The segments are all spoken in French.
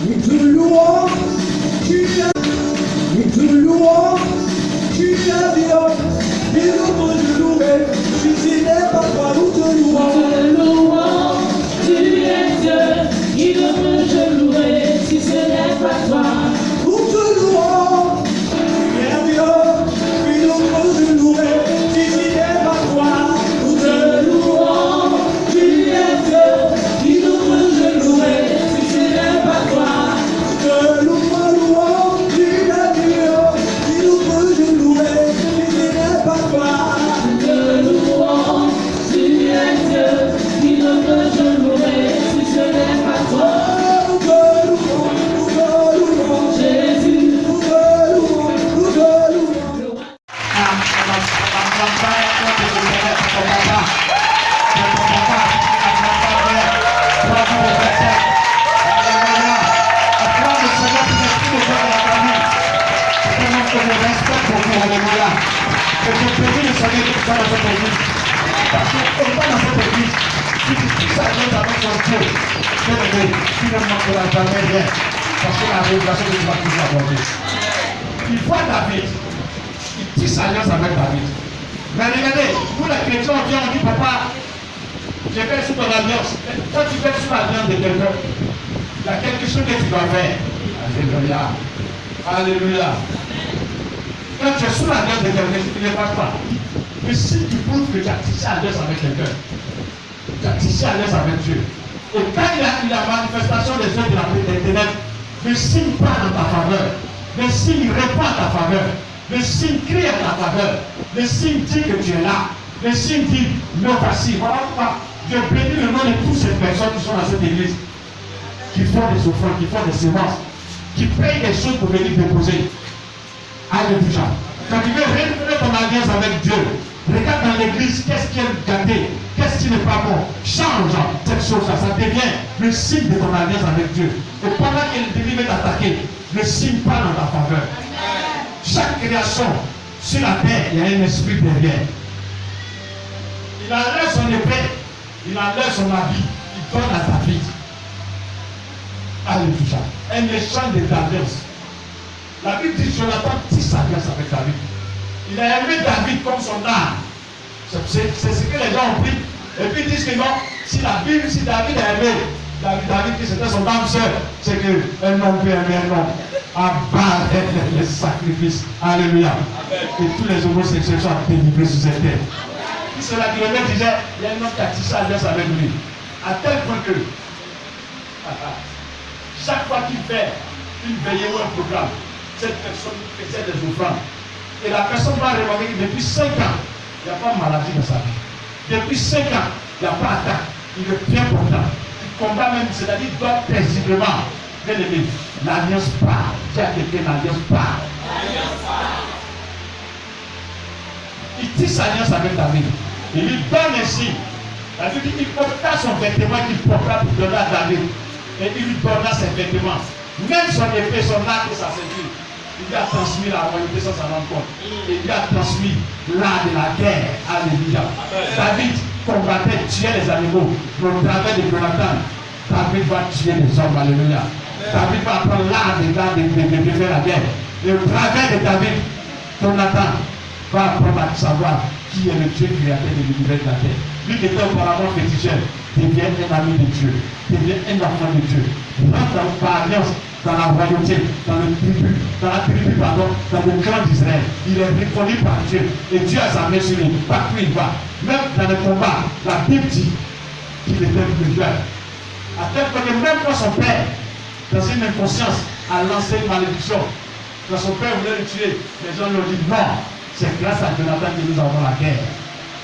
Nous te louons, tu es. Nous te louons, tu es Dieu. Et nous te louer, si ce n'est pas toi, nous te louons. Tu es Dieu, il ne peut je louer si ce n'est pas toi. Nous te louons, tu es Dieu, il ne peut te louer si ce n'est pas toi. Nous te louons, tu es Dieu, il ne peut je louer si ce n'est pas toi. te louons, tu es Dieu, il ne peut te louer si ce n'est pas toi. Te louons, tu es Dieu, il ne peut je louer si ce n'est pas toi. Nous te louons, Jésus, nous te louons, nous te louons. Il voit David, il tisse alliance avec David. Mais regardez, nous les chrétiens, on vient, on dit papa, je vais sous ton alliance. Quand tu fais sous l'alliance de quelqu'un, il y a quelque chose que tu dois faire. Alléluia. Alléluia. Quand tu es sous l'alliance de quelqu'un, tu ne passes pas. Mais si tu prouves que tu as tissé alliance avec quelqu'un, tu as tissé alliance avec Dieu. Et quand il y a eu la manifestation des œuvres de la ténèbres, le signe parle en ta faveur, le signe répond à ta faveur, le signe crie à ta faveur, le signe dit que tu es là, le signe dit, me voici. Voilà pourquoi je bénis le nom de toutes ces personnes qui sont dans cette église, qui font des offrandes, qui font des semences, qui payent des choses pour venir déposer. Alléluia. Quand tu veux renouveler ton alliance avec Dieu, regarde dans l'église, qu'est-ce qui est gâté, qu'est-ce qui n'est pas bon. Change cette chose-là, ça devient le signe de ton alliance avec Dieu. Et pendant que l'ennemi est attaqué, le signe parle en ta faveur. Chaque création sur la terre, il y a un esprit derrière. Il enlève son épée, il enlève son habit, il donne à David. Alléluia. Un échange de alliance. La Bible dit Jonathan tisse alliance avec David. Il a aimé David comme son âme. C'est ce que les gens ont pris. Et puis ils disent que non, si David a aimé, David dit que c'était son âme sœur, c'est qu'un homme peut aimer un homme. Abat les sacrifices. Alléluia. Et tous les homosexuels sont délivrés sur cette terre. C'est là que le mec disait, il y a un homme qui a tissé alliance avec lui. À tel point que chaque fois qu'il fait une veillée ou un programme, cette personne faisait des offrandes. Et la personne va remarquer que depuis 5 ans, il n'y a pas de maladie dans sa vie. Depuis 5 ans, il n'y a pas d'attaque. Il est bien portant. Il combat même, c'est-à-dire il doit paisiblement. Bien aimé, l'alliance part. Dis à quelqu'un, l'alliance part. Il tisse alliance avec David. Il lui donne un signe. La Bible dit qu'il porta son vêtement qu'il porta pour donner à David. Et il lui donna ses vêtements. Même son épée, son arc et sa ceinture. Il lui a transmis la royauté sans s'en rendre compte. Il lui a transmis l'art de la guerre. Alléluia. David combattait, tuait les animaux. Mais au travers de Jonathan, David va tuer les hommes. Alléluia. David va apprendre l'art de faire la guerre. Et au travers de David, Jonathan va apprendre à savoir qui est le Dieu créateur de l'univers de la terre. Lui qui était auparavant féticheur devient un ami de Dieu, devient un enfant de Dieu. Rentre par alliance dans la royauté, dans la tribu, dans le clan d'Israël. Il est reconnu par Dieu et Dieu a sa main sur lui. Partout il va. Même dans le combat, la Bible dit qu'il était plusieurs. À tel point que même quand son père, dans une inconscience, a lancé une malédiction, quand son père voulait le tuer, les gens lui ont dit non, c'est grâce à Jonathan que nous avons la guerre,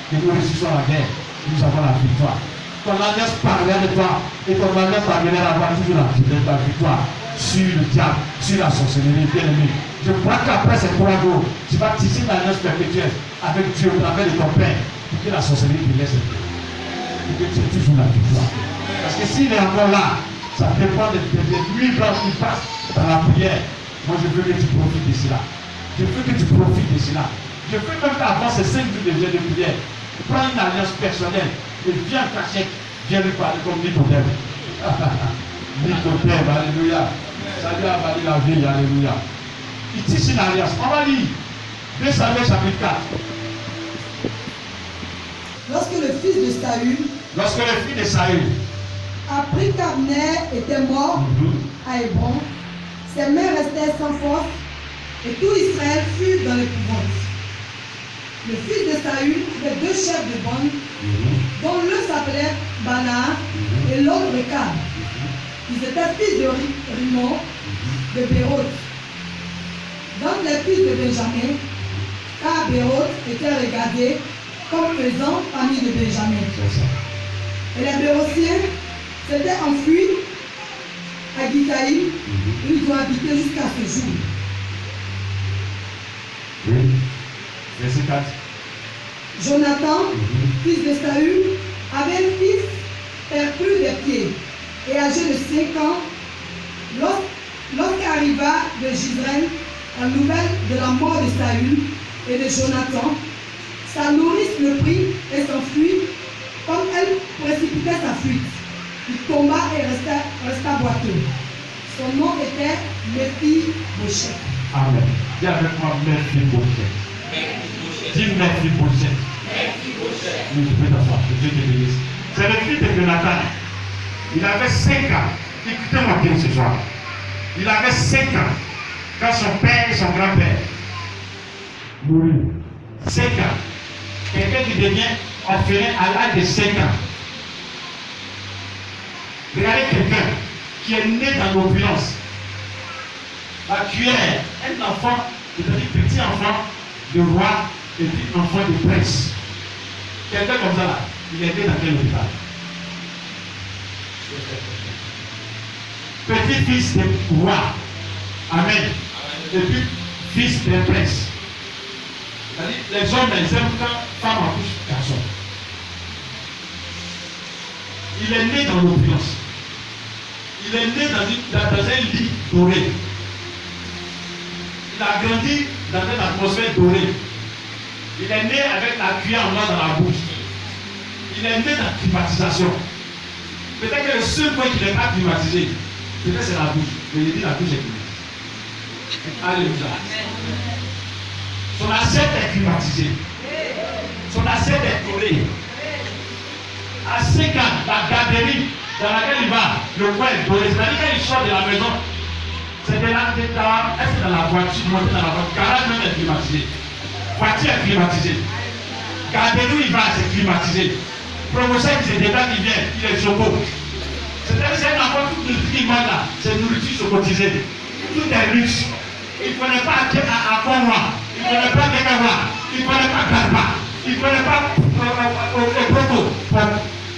que nous réussissons la guerre, que nous avons la victoire. Ton alliance parvient de toi et ton alliance parvient à avoir toujours la victoire sur le diable, sur la sorcellerie, bien aimé. Je crois qu'après ces 3 jours, tu vas tisser une alliance perpétuelle avec Dieu au travers de ton Père pour que la sorcellerie te laisse et que tu aies toujours la victoire. Parce que s'il est encore là, ça dépend des nuits blanches qui passent dans la prière. Moi, je veux que tu profites de cela. Je veux que tu profites de cela. Je veux même qu'avant ces 5 jours de jeûne de prière, prends une alliance personnelle et viens cacher, viens lui parler comme Nicodème. Nicodème, alléluia. Ça lui a valu la vie, alléluia. Il tisse une alliance. On va lire 2 Samuel chapitre 4. Lorsque le fils de Saül Lorsque le fils de Saül apprit qu'Abner était mort à Hébron, ses mains restèrent sans force et tout Israël fut dans l'épouvante. Le fils de Saül avait 2 chefs de bande, dont l'un s'appelait Bana et l'autre Rekab. Ils étaient fils de Rimon de Béroth. Dans les fils de Benjamin, car Béroth était regardé comme faisant parmi de Benjamin. Et les Bérothiens s'étaient enfuis à Gitaïm, où ils ont habité jusqu'à ce jour. Oui. Verset 4. Jonathan, fils de Saül, avait un fils perclus des pieds et âgé de 5 ans. Lorsqu'arriva de Gisraël la nouvelle de la mort de Saül et de Jonathan, sa nourrice le prit et s'enfuit. Comme elle précipitait sa fuite, il tomba et resta boiteux. Son nom était Méphi-Bosheth. Amen. Dis avec moi Méphi-Bosheth. Dis Méphi-Bosheth. Oui, tu peux t'asseoir. Que Dieu te bénisse. C'est le fils de Jonathan. Il avait 5 ans. Écoutez-moi bien ce soir. Il avait 5 ans quand son père et son grand-père moururent. 5 ans. Quelqu'un qui devient orphelin à l'âge de 5 ans. Regardez quelqu'un qui est né dans l'opulence. La cuillère, un enfant, c'est-à-dire petit enfant de roi et puis enfant de prince. Quelqu'un comme ça là, il est né dans quel hôpital? Petit-fils de roi. Amen. Et puis fils de prince. C'est-à-dire les hommes les aiment quand femme accouche garçon. Il est né dans l'opulence. Il est né dans un lit doré. Il a grandi dans une atmosphère dorée. Il est né avec la cuillère en or dans la bouche. Il est né dans la climatisation. Peut-être que le seul point qui n'est pas climatisé, peut-être c'est la bouche. Mais il dit la bouche est climatisée. Alléluia. Son assiette est climatisée. Son assiette est dorée. À 5 ans, la garderie dans laquelle il va, le coin est doré. C'est-à-dire quand il sort de la maison, c'est dans la voiture, monter dans la voiture. Garage même est climatisé. Voiture est climatisée. Garderie où il va, c'est climatisé. Promotion, c'est des gens qui viennent, il est choco. C'est-à-dire c'est un enfant, tout le qui mange là, c'est nourriture chocotisée. Tout est luxe. Il ne connaît pas à Conwa, il ne connaît pas Dekawa, il ne connaît pas Garba, il ne connaît pas Proto,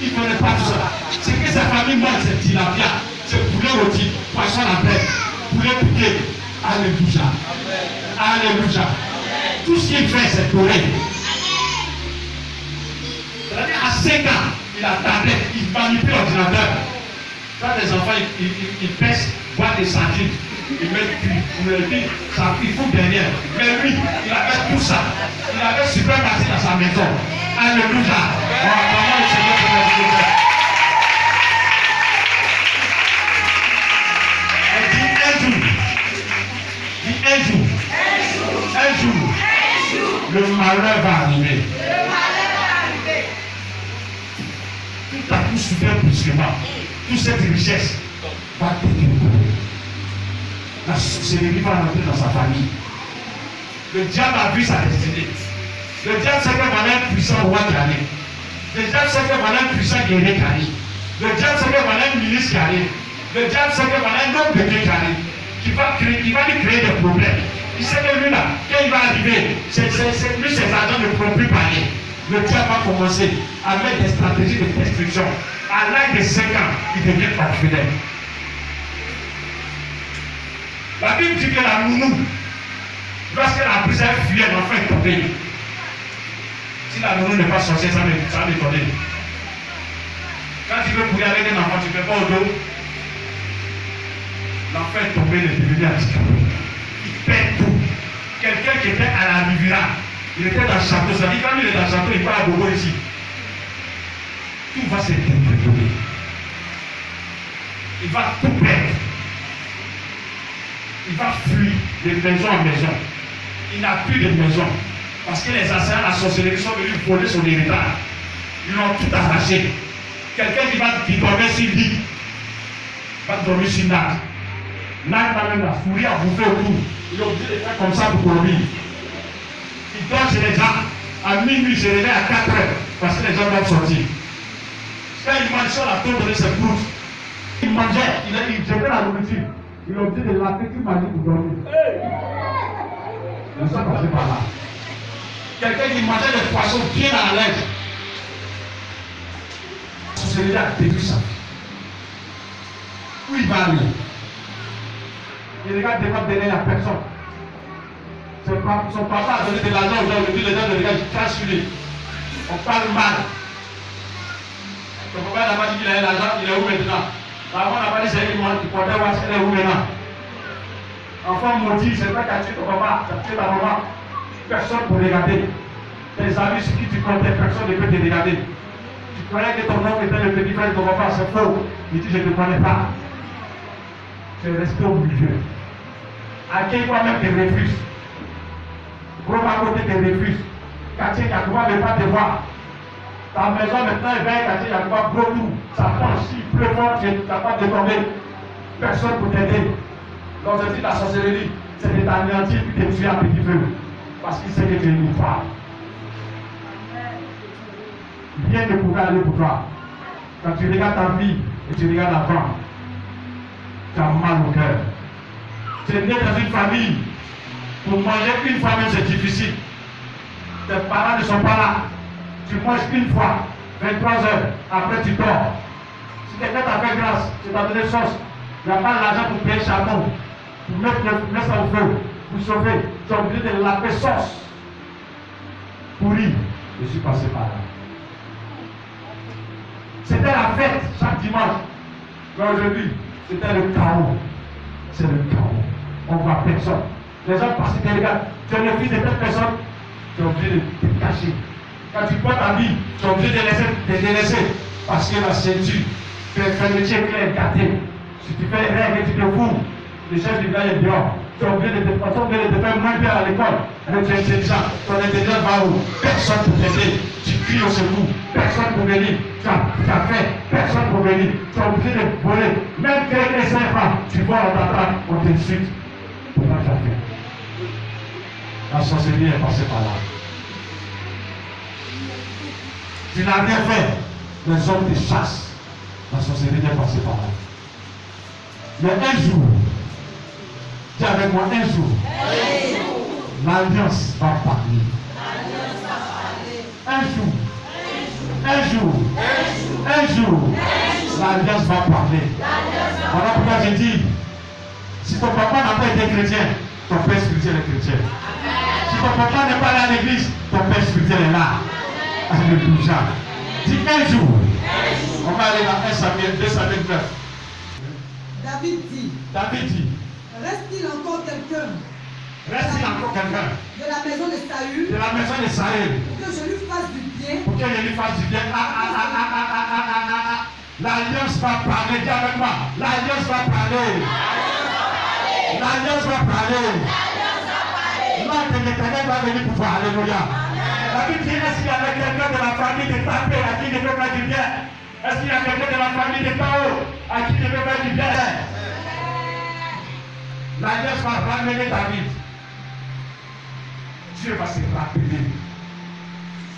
il ne connaît pas tout ça. C'est que sa famille mange, c'est tilapia, c'est poulet rôti, poisson à peine, poulet piqué. Alléluia. Alléluia. Tout ce qu'il fait, c'est doré. C'est-à-dire à 5 ans, il a tablette, il manipule l'ordinateur. Quand les enfants, ils pèsent, boivent des sardines. Il met du cuit, on le dit, ça il faut derrière. Mais lui, il avait tout ça. Il avait super parti dans sa maison. Alléluia. On va vraiment le Seigneur pour la vie. Elle dit un jour, le malheur va arriver. Tout à coup, super brusquement, toute cette richesse va détruire. La sorcellerie va rentrer dans sa famille. Le diable a vu sa destinée. Le diable sait que voilà un puissant roi qui arrive. Le diable sait que voilà un puissant guerrier qui arrive. Le diable sait que voilà un ministre qui arrive. Le diable sait que voilà un homme de Dieu qui arrive. Qui va lui créer des problèmes. Il sait que lui là, quand il va arriver, lui ses agents ne pourront plus parler. Le diable va commencer à mettre des stratégies de destruction. À l'âge de 5 ans, il devient orphelin. La Bible dit que la nounou, lorsqu'elle a pris sa fille, l'enfant est tombé. Si la nounou n'est pas sorcière, ça m'étonne. Quand tu veux courir avec un enfant, tu ne fais pas au dos. L'enfant est tombé, il est devenu handicapé. Il perd tout. Quelqu'un qui était à la Riviera, il était dans le château. Ça dit quand il est dans le château, il part à Bobo ici. Tout va se détériorer. Il va tout perdre. il va fuir de maison en maison. Il n'a plus de maison. Parce que les anciens de la sorcellerie sont venus voler son héritage. Ils l'ont tout arraché. Quelqu'un qui dormait sur lit va dormir sur Nag. Nag va même la souris à bouffer autour. Il est obligé de faire comme ça pour dormir. Il dort chez les gens. À minuit, il se réveille à 4 heures. Parce que les gens doivent sortir. Quand il mange sur la tombe de ses brouses, il mangeait, il jetait la nourriture. Il est obligé de laver tout manger pour dormir. Nous sommes passés par là. Quelqu'un qui mangeait des poissons bien à l'aise. Celui-là a détruit sa vie. Où il va aller? Il regarde devant derrière la personne. Son papa a donné de l'argent aujourd'hui, les gens le regardent, ils crachent sur lui. On parle mal. Son papa n'a pas dit qu'il a l'argent, il est où maintenant? Maman n'a pas dit c'est lui qui portait voir elle est où maintenant? Enfant maudit, c'est pas qu'à tuer ton papa, ça tue ta maman. Personne pour regarder. Tes amis sur qui tu comptais, personne ne peut te regarder. Tu croyais que ton oncle était le petit frère de ton papa, c'est faux. Il dit je ne te connais pas. Tu es resté au milieu. À quel point même te refuse. Gros à côté te refuse. Quartier Yakouba ne veut pas te voir. Ta maison maintenant est vers quartier Yakouba, gros tout. Ça penche, s'il pleut fort, tu n'es pas de tomber. Personne pour t'aider. Donc je dis la sorcellerie, c'est de t'anéantir puis te tuer à petit feu. Parce qu'il sait que tu es une femme. Rien ne pourra aller pour toi. Quand tu regardes ta vie et tu regardes l'enfant, tu as mal au cœur. Tu es né dans une famille. Pour manger une fois même c'est difficile. Tes parents ne sont pas là. Tu manges une fois, 23 heures, après tu dors. Si quelqu'un t'a fait grâce, tu t'as donné sauce, il n'y a pas l'argent pour payer le charbon, pour mettre ça au feu, pour sauver. Tu es obligé de laver sauce. Pourri. Je suis passé par là. C'était la fête chaque dimanche. Mais aujourd'hui, c'était le chaos. C'est le chaos. On ne voit personne. Les gens passent et te regardent. Tu es le fils de telle personne, tu es obligé de te cacher. Quand tu prends ta vie, tu es obligé de te délaisser. Parce que la ceinture, tu es fermeture clair, gâté. Si tu fais rien et tu te fous, le chef du village est dehors. Tu es obligé de te faire moins bien à l'école. Mais tu es intelligent. Ton intelligence va où? Personne pour t'aider. Tu cries au secours. Personne pour venir. Tu as fait. Personne pour venir. Tu es obligé de voler. Même que les 5 francs, tu vois, on t'attrape, on t'insulte. Pourquoi tu as fait? La sorcellerie est passée par là. Tu n'as rien fait. Les hommes te chassent. La sorcellerie est passée par là. Mais un jour, dis avec moi, un jour, l'alliance va parler. Un jour, l'alliance va parler. Voilà pourquoi j'ai dit, si ton papa n'a pas été chrétien, ton père spirituel est chrétien. Si ton papa n'est pas allé à l'église, ton père spirituel est là. Alléluia. Dis un jour. On va aller dans 1 Samuel, 2 Samuel 9. David dit, reste-t-il encore quelqu'un de la maison de Saül pour que je lui fasse du bien? L'alliance va parler, dis avec moi. L'alliance va parler. L'ange de l'Éternel va venir pour toi. Alléluia. La Bible dit, est-ce qu'il y avait quelqu'un de la famille de Tapé à qui il ne peut faire du bien? Est-ce qu'il y a quelqu'un de la famille de Tao à qui il ne peut faire du bien? L'alliance va ramener David. Dieu va se rappeler.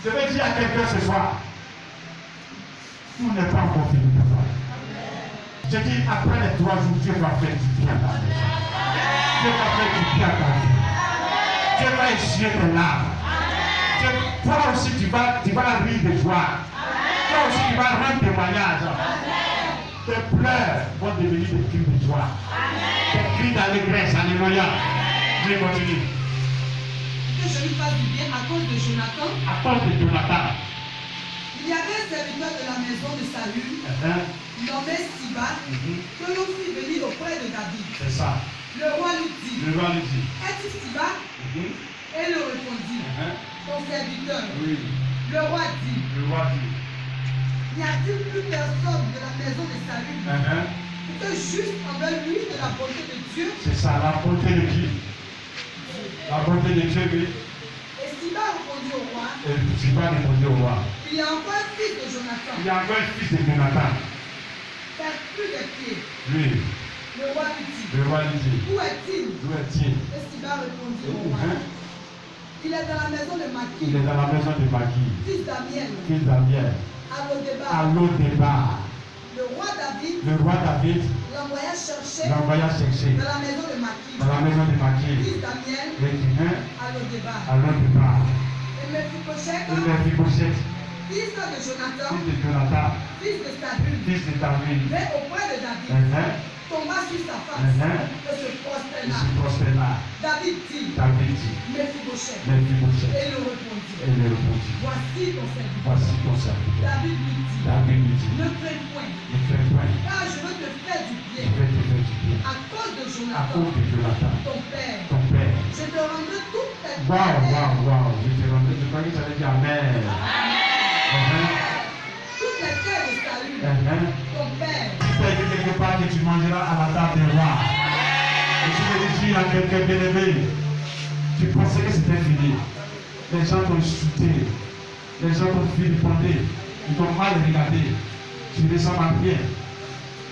Je veux dire à quelqu'un ce soir, tout n'est pas encore fini pour toi. Je dis, après les 3 jours, Dieu va faire du bien à ta maison. Dieu va faire du bien à ta vie. Dieu va essuyer tes larmes. Toi aussi, tu vas rire de joie. Toi aussi, tu vas rendre témoignage. Tes pleurs vont devenir des cris de joie. Des cris d'allégresse. Alléluia. Je vais continuer. Que je lui fasse du bien à cause de Jonathan. À cause de Jonathan. Il y avait un serviteur de la maison de Saül, nommé Siba, que l'on fit venir auprès de David. C'est ça. Le roi lui dit, es-tu Siba? Et le répondit, ton serviteur. Oui. Le roi dit, Le roi dit, n'y a-t-il plus personne de la maison de Saül Plutôt juste envers lui de la bonté de Dieu. C'est ça, la bonté de qui? La bonté de Dieu, oui. Et Siba répondit au roi. Et Siba répondit au roi. Il y a encore un fils de Jonathan. Il y a encore un fils de Jonathan. Faire plus de pieds. Lui, Le roi lui dit. le roi lui dit, Où est-il? d'où est-il? Et Siba répondit au roi. Il est dans la maison de Il Maki, est dans la maison de Maki, fils d'Amiel, fils d'Amiel, à Lodébar. à Lodébar. Le roi David Le roi David l'envoya chercher l'envoya chercher dans la maison de Maki, dans la maison de Maki, fils d'Amiel, les divins à Lodébar. à Lodébar. Et Mephibosheth, Et Mephibosheth, fils de Jonathan, fils de Jonathan, fils de Saül, fils de David, vint auprès de David, tomba sur sa face et se il prosterna. se prosterna. David dit, David dit, Mephibosheth, Mephibosheth, et il répondit, et il répondit, voici ton serviteur. voici ton serviteur. David lui dit, David lui dit, ne crains point, ne crains point, car je veux te faire du je bien vais te faire du bien. à cause de À Jonathan, cause de Jonathan, ton père. ton père. Je te rendrai toutes tes Waouh, terres, waouh, waouh, je te rendrai, je crois que ça veut dire Amen. toutes les terres de Saül, Amen. ton père. Tu t'as dit quelque part que tu mangeras à la table des rois. Et tu me dis à quelqu'un bien-aimé, tu pensais que c'était fini. Les gens t'ont insulté, les gens t'ont vilipendé, ils t'ont mal regardé. Tu descends à rien.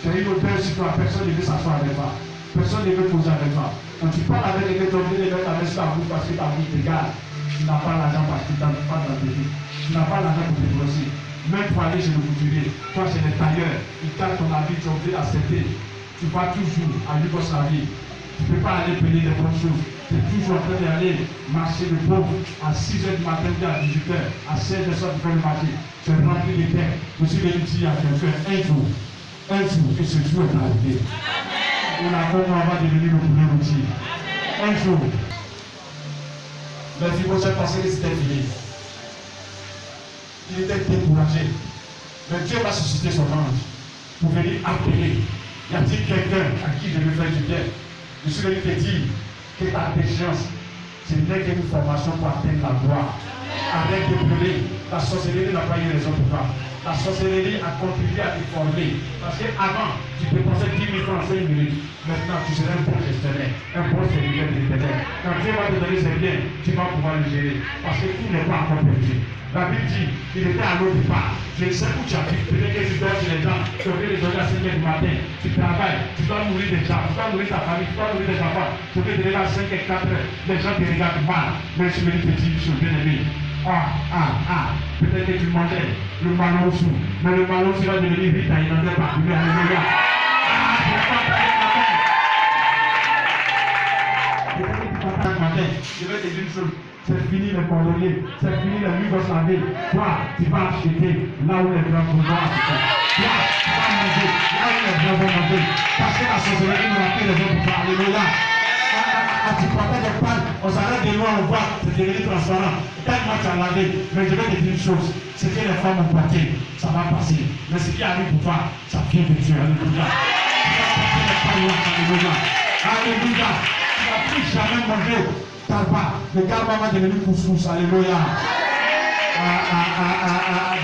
Tu as une odeur sur toi, personne ne veut s'asseoir avec toi. Personne ne veut poser avec toi. Quand tu parles avec quelqu'un, tu vas venir avec sur la bouche parce que ta vie t'égale. Tu n'as pas l'argent parce que tu n'as pas dans tes vies. Tu n'as pas l'argent pour te brosser. Même pour aller chez le couturier, toi chez les tailleurs, ils gardent ton habit, tu es obligé d'accepter. Tu vas toujours à Yougoslavie. Tu ne peux pas aller payer des bonnes choses. Tu es toujours en train d'aller marcher le pauvre à 6h du matin, à 18h, à 16h, tu fais le marché. Tu es rempli de terre. Je suis venu dire à quelqu'un un jour, et ce jour est arrivé. On va devenir le poulet rôti. Un jour, Mephibosheth pensait que c'était fini. Il était découragé. Mais Dieu va susciter son ange pour venir appeler. Y a-t-il quelqu'un à qui je vais faire du bien? Je suis venu te dire que ta déchéance, ce n'est qu'une formation pour atteindre la gloire. Arrête de brûler. La sorcellerie n'a pas eu raison pour toi. La sorcellerie a contribué à te former. Parce qu'avant, tu dépensais 10 000 francs en 5 minutes. Maintenant, tu seras un bon gestionnaire, un bon serviteur de l'éternel. Quand Dieu va te donner ses biens, tu vas pouvoir le gérer. Parce que tout n'est pas encore perdu. La Bible dit, il était à l'autre part. Je ne sais où tu habites. Peut-être que tu dors chez les gens. Tu peux les donner à 5 h du matin. Tu travailles. Tu dois nourrir des gens. Tu dois nourrir ta famille. Tu dois nourrir des enfants. Tu peux te lever à 5 h 4 h. Les gens te regardent mal. Mais je me dis, petit, je suis bien aimé. Peut-être que tu mangeais le ballon sous. Mais le ballon sous va devenir vite à inonder par lui. Alléluia. Je vais te dire une chose. C'est fini les cordonniers, c'est fini les Yougoslavie. Toi, tu vas acheter là où les grands vont acheter. Toi, tu vas manger là où les grands vont manger. Parce que la sorcellerie nous rappelle les autres pour parler. Alléluia. Tu portais des pannes, on s'arrête de loin, on voit, c'est devenu transparent. Tellement tu as lavé, mais je vais te dire une chose, ce que les femmes ont porté, ça va passer. Mais ce qui arrive pour toi, ça vient de Dieu. Alléluia. Tu vas porter les pannes, alléluia. Alléluia. Tu ne vas plus jamais manger tarba. Le karma va devenir couscous. Alléluia.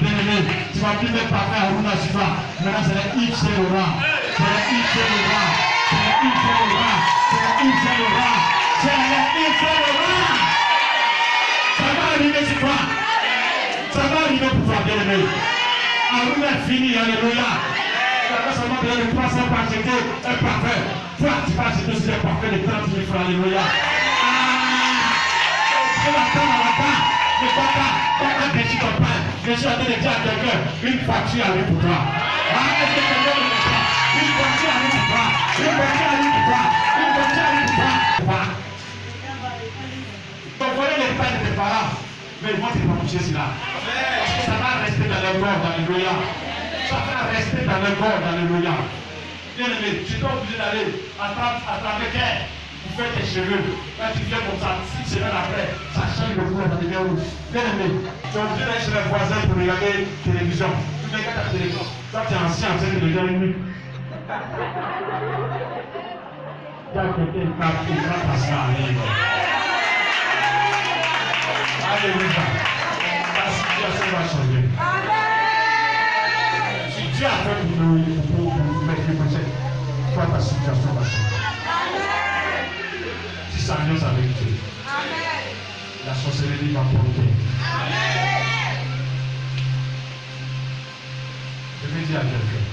Bien-aimé, tu vas plus mettre parfait à Runa Shiva. Maintenant, c'est les Yves Saint Laurent. C'est les Yves Saint Laurent. C'est les Yves Saint Laurent. C'est les Yves Saint Laurent. C'est les Yves Saint Laurent. Ça va arriver sur toi. Ça va arriver pour toi, bien-aimé. Aruna est fini. Alléluia. Tu as seulement besoin de 300 pour acheter un parfait. Toi, tu vas acheter aussi un parfait de 30 000 francs. Alléluia. Je suis en train de dire à quelqu'un, une voiture arrive pour toi. Est-ce que quelqu'un me dit ça? Une voiture arrive pour toi. Une voiture arrive pour toi. Une voiture arrive pour toi. Donc voilà les pères de tes parents. Mais ils vont te protéger cela. Parce que ça va rester dans leur corps, alléluia. Ça va rester dans leur corps, alléluia. Bien aimé, tu es obligé d'aller à travers terre. Tu fais tes cheveux, quand tu viens comme ça, 6 semaines après, ça change le couleur, ça devient rouge. Bien aimé, tu es obligé d'aller chez les voisins pour regarder la télévision. Tu regardes ta télévision, toi tu es ancien, en train de regarder une nuit. Il y a quelqu'un qui va passer à l'île. Alléluia. La situation va changer. Si Dieu a fait pour nous mettre le projet, fois ta situation va changer. Si ça alliance avec Dieu, la sorcellerie va tomber. Je vais dire à quelqu'un,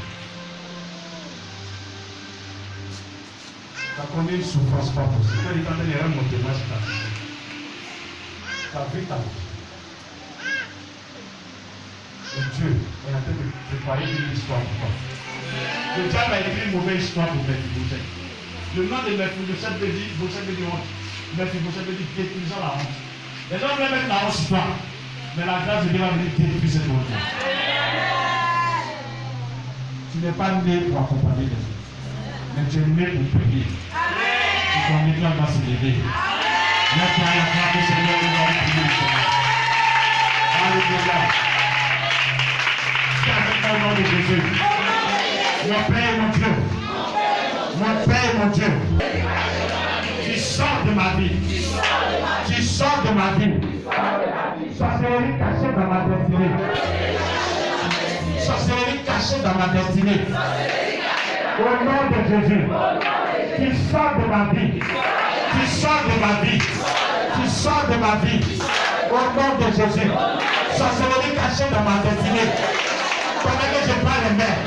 tu as connu une souffrance pas possible. Quand il est en train de remonter, moi je t'ai tu as vu ta vie. Et Dieu est en train de préparer une histoire pour toi. Le diable a écrit une mauvaise histoire pour Mephibosheth. Le nom de Mephibosheth veut dire honte. Mephibosheth veut dire détruisant la honte. Les gens veulent mettre la honte sur toi. Mais la grâce de Dieu va venir détruire cette honte. Tu n'es pas né pour accompagner les autres. Mais tu es né pour prier. Si ton éclat va se lever. Maintenant, la grâce du Seigneur va prier le Seigneur. Alléluia. C'est avec le nom de Jésus. Mon Père et mon Dieu. Mon Père et mon Dieu. Tu sors de ma vie. Tu sors de ma vie. Sorcellerie cachée dans ma destinée. Sorcellerie cachée dans ma destinée. Au nom de Jésus. Tu sors de ma vie. Tu sors de ma vie. Tu sors de ma vie. Au nom de Jésus. Sorcellerie cachée dans ma destinée. Pendant que je prends les mains,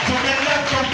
je me lève comme